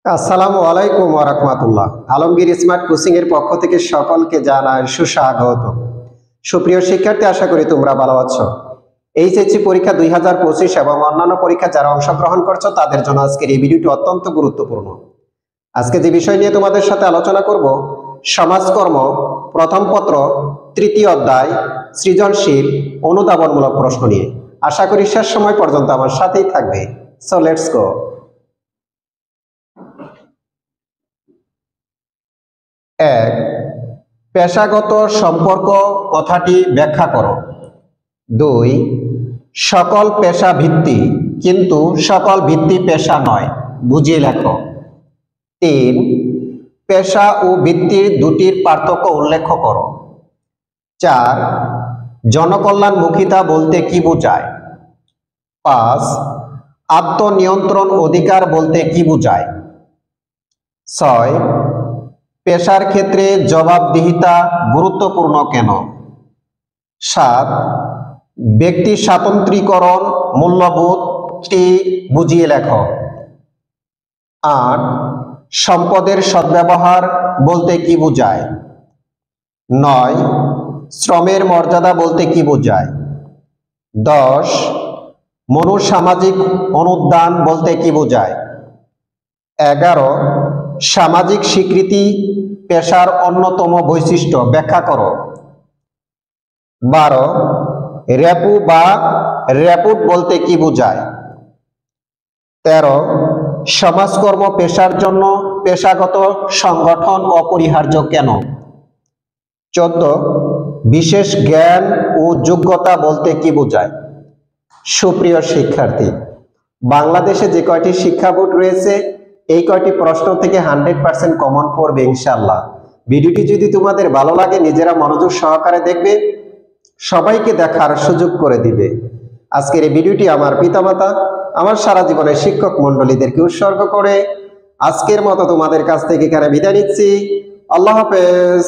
আসসালামু আলাইকুম ওয়া রাহমাতুল্লাহ। আলমগীর স্মার্ট কোচিং এর পক্ষ থেকে সকলকে জানাই সুস্বাগত। সুপ্রিয় শিক্ষার্থী, আশা করি তোমরা ভালো আছো। এইচএসসি পরীক্ষা 2025 এবং অন্যান্য পরীক্ষা যারা অংশগ্রহণ করছো তাদের জন্য আজকের এই ভিডিওটি অত্যন্ত গুরুত্বপূর্ণ। আজকে যে বিষয় নিয়ে তোমাদের সাথে আলোচনা করব, সমাজকর্ম প্রথম পত্র তৃতীয় অধ্যায় সৃজনশীল অনুধাবনমূলক প্রশ্ন নিয়ে। আশা করি শেষ সময় পর্যন্ত আমার সাথেই থাকবে। So let's go. 1. পেশাগত সম্পর্ক কথাটি ব্যাখ্যা করো। 2. সকল পেশা ভিত্তি কিন্তু সকল ভিত্তি পেশা নয়, বুঝিয়ে লেখো। 3. পেশা ও বৃত্তির দুটির পার্থক্য উল্লেখ করো। 4. জনকল্যাণমুখিতা বলতে কি বোঝায়? 5. আত্মনিয়ন্ত্রণ অধিকার বলতে কি বোঝায়? 6. পেশার ক্ষেত্রে জবাবদিহিতা গুরুত্বপূর্ণ কেন? 7. ব্যক্তি স্বাতন্ত্র্যীকরণ মূল্যবোধটি বুঝিয়ে লেখো। 8. সম্পদের সদ্ব্যবহার বলতে কি বোঝায়? 9. শ্রমের মর্যাদা বলতে কি বোঝায়? 10. মনোসামাজিক অনুদান বলতে কি বোঝায়? 11. সামাজিক স্বীকৃতি পেশার অন্যতম বৈশিষ্ট্য ব্যাখ্যা করো। 12. রেপু বা রেপুট বলতে কি বোঝায়? 13. সমাজকর্ম পেশার জন্য পেশাগত সংগঠন অপরিহার্য কেন? 14. বিশেষ জ্ঞান ও যোগ্যতা বলতে কি বোঝায়? সুপ্রিয় শিক্ষার্থী, বাংলাদেশে যে কয়টি শিক্ষা বোর্ড রয়েছে এই কয়টি প্রশ্ন থেকে 100% কমন পড়বে ইনশাআল্লাহ। ভিডিওটি যদি তোমাদের ভালো লাগে নিজেরা মনোযোগ সহকারে দেখবে, সবাইকে দেখার সুযোগ করে দিবে। আজকের এই ভিডিওটি আমার পিতামাতা, আমার সারা জীবনের শিক্ষক মণ্ডলীদেরকে উৎসর্গ করে আজকের মতো তোমাদের কাছ থেকে এখানে বিদায় নিচ্ছি। আল্লাহ হাফেজ।